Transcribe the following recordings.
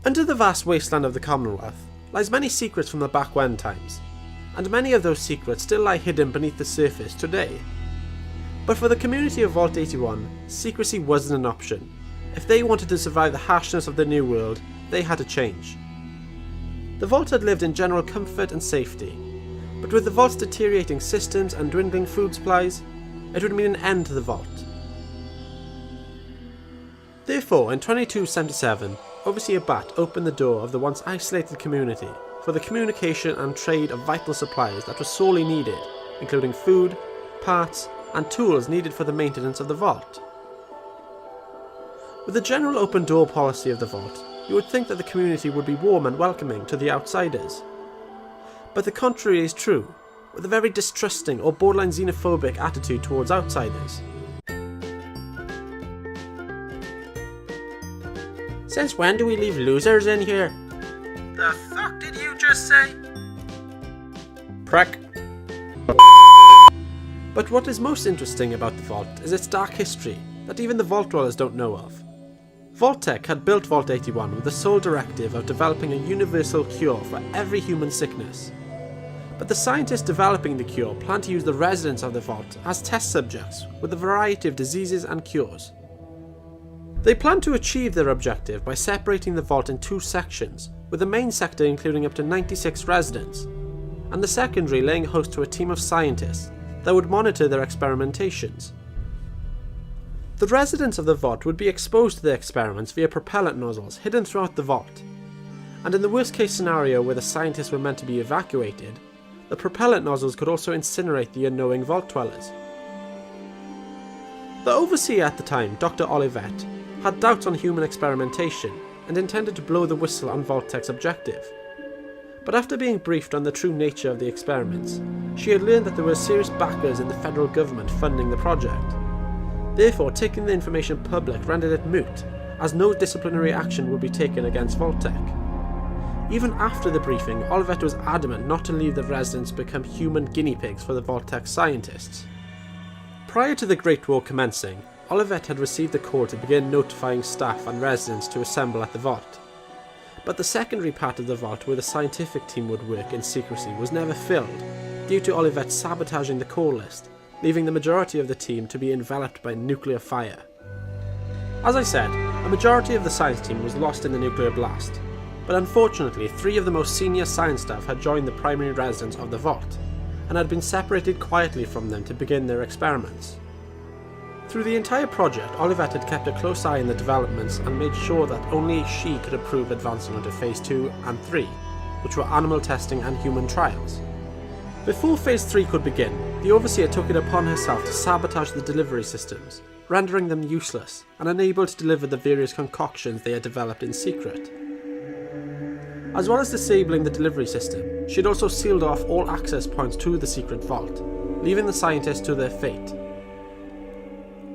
Under the vast wasteland of the Commonwealth lies many secrets from the back when times, and many of those secrets still lie hidden beneath the surface today. But for the community of Vault 81, secrecy wasn't an option. If they wanted to survive the harshness of the new world, they had to change. The Vault had lived in general comfort and safety, but with the Vault's deteriorating systems and dwindling food supplies, it would mean an end to the Vault. Therefore, in 2277, Overseer Bat opened the door of the once isolated community for the communication and trade of vital supplies that were sorely needed, including food, parts, and tools needed for the maintenance of the Vault. With the general open door policy of the Vault, you would think that the community would be warm and welcoming to the outsiders. But the contrary is true, with a very distrusting or borderline xenophobic attitude towards outsiders. Since when do we leave losers in here? The fuck did you just say? Prick. But what is most interesting about the Vault is its dark history that even the Vault dwellers don't know of. Vault-Tec had built Vault 81 with the sole directive of developing a universal cure for every human sickness. But the scientists developing the cure planned to use the residents of the Vault as test subjects with a variety of diseases and cures. They planned to achieve their objective by separating the Vault in two sections, with the main sector including up to 96 residents, and the secondary laying host to a team of scientists that would monitor their experimentations. The residents of the Vault would be exposed to the experiments via propellant nozzles hidden throughout the Vault, and in the worst case scenario where the scientists were meant to be evacuated, the propellant nozzles could also incinerate the unknowing Vault dwellers. The overseer at the time, Dr. Olivet, had doubts on human experimentation and intended to blow the whistle on Vault-Tec's objective. But after being briefed on the true nature of the experiments, she had learned that there were serious backers in the federal government funding the project. Therefore, taking the information public rendered it moot, as no disciplinary action would be taken against Vault-Tec. Even after the briefing, Olivet was adamant not to leave the residents become human guinea pigs for the Vault-Tec scientists. Prior to the Great War commencing, Olivet had received the call to begin notifying staff and residents to assemble at the Vault. But the secondary part of the Vault where the scientific team would work in secrecy was never filled, due to Olivet sabotaging the call list, leaving the majority of the team to be enveloped by nuclear fire. As I said, a majority of the science team was lost in the nuclear blast, but unfortunately 3 of the most senior science staff had joined the primary residents of the Vault, and had been separated quietly from them to begin their experiments. Through the entire project, Olivet had kept a close eye on the developments and made sure that only she could approve advancing onto Phase 2 and 3, which were animal testing and human trials. Before Phase 3 could begin, the Overseer took it upon herself to sabotage the delivery systems, rendering them useless and unable to deliver the various concoctions they had developed in secret. As well as disabling the delivery system, she had also sealed off all access points to the secret vault, leaving the scientists to their fate.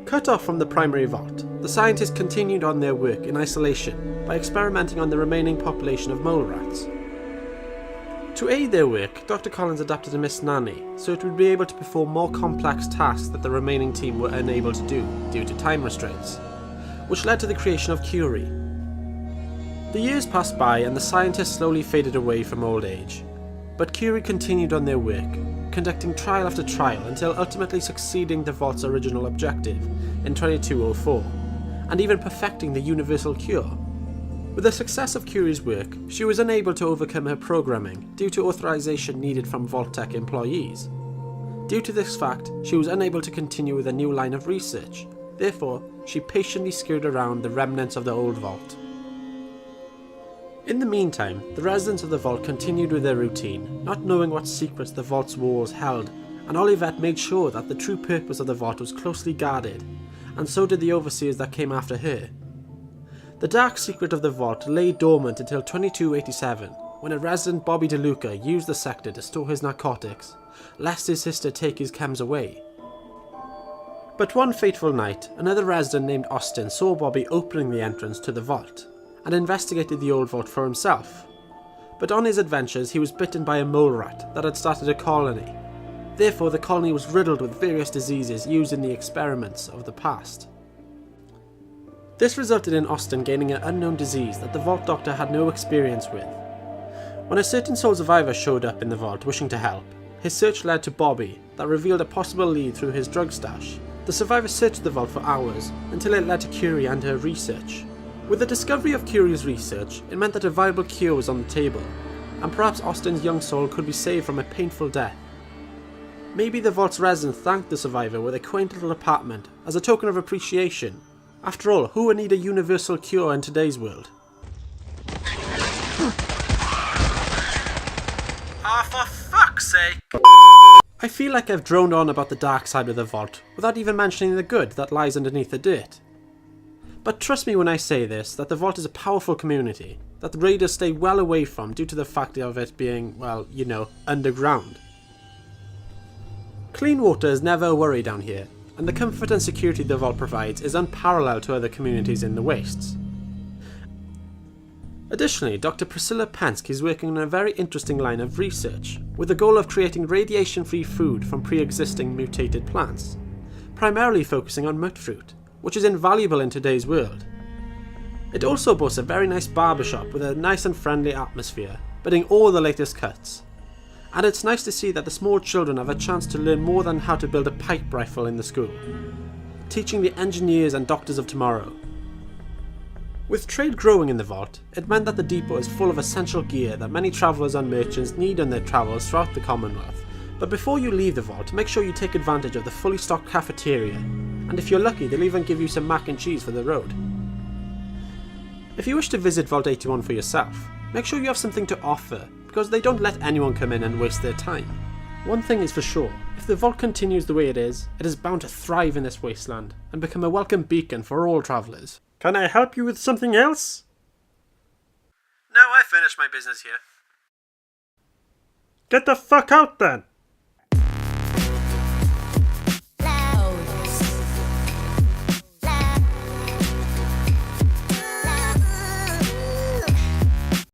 Cut off from the primary vault, the scientists continued on their work in isolation by experimenting on the remaining population of mole rats. To aid their work, Dr. Collins adapted a Miss Nanny so it would be able to perform more complex tasks that the remaining team were unable to do due to time restraints, which led to the creation of Curie. The years passed by and the scientists slowly faded away from old age, but Curie continued on their work, conducting trial after trial until ultimately succeeding the Vault's original objective in 2204, and even perfecting the universal cure. With the success of Curie's work, she was unable to overcome her programming due to authorization needed from Vault-Tec employees. Due to this fact, she was unable to continue with a new line of research. Therefore, she patiently skirted around the remnants of the old Vault. In the meantime, the residents of the Vault continued with their routine, not knowing what secrets the Vault's walls held, and Olivet made sure that the true purpose of the Vault was closely guarded, and so did the overseers that came after her. The dark secret of the Vault lay dormant until 2287, when a resident Bobby DeLuca used the sector to store his narcotics, lest his sister take his chems away. But one fateful night, another resident named Austin saw Bobby opening the entrance to the Vault, and investigated the old Vault for himself. But on his adventures he was bitten by a mole rat that had started a colony. Therefore the colony was riddled with various diseases used in the experiments of the past. This resulted in Austin gaining an unknown disease that the Vault Doctor had no experience with. When a certain sole survivor showed up in the vault wishing to help, his search led to Bobby that revealed a possible lead through his drug stash. The survivor searched the vault for hours until it led to Curie and her research. With the discovery of Curie's research, it meant that a viable cure was on the table, and perhaps Austin's young soul could be saved from a painful death. Maybe the vault's residents thanked the survivor with a quaint little apartment as a token of appreciation. After all, who would need a universal cure in today's world? Ah, for fuck's sake! I feel like I've droned on about the dark side of the vault without even mentioning the good that lies underneath the dirt. But trust me when I say this, that the vault is a powerful community that the raiders stay well away from due to the fact of it being, well, you know, underground. Clean water is never a worry down here, and the comfort and security the vault provides is unparalleled to other communities in the wastes. Additionally, Dr. Priscilla Penske is working on a very interesting line of research, with the goal of creating radiation-free food from pre-existing mutated plants, primarily focusing on mutfruit, which is invaluable in today's world. It also boasts a very nice barbershop with a nice and friendly atmosphere, bidding all the latest cuts. And it's nice to see that the small children have a chance to learn more than how to build a pipe rifle in the school, teaching the engineers and doctors of tomorrow. With trade growing in the vault, it meant that the depot is full of essential gear that many travellers and merchants need on their travels throughout the Commonwealth. But before you leave the vault, make sure you take advantage of the fully stocked cafeteria, and if you're lucky they'll even give you some mac and cheese for the road. If you wish to visit Vault 81 for yourself, make sure you have something to offer, because they don't let anyone come in and waste their time. One thing is for sure, if the vault continues the way it is bound to thrive in this wasteland and become a welcome beacon for all travellers. Can I help you with something else? No, I finished my business here. Get the fuck out then!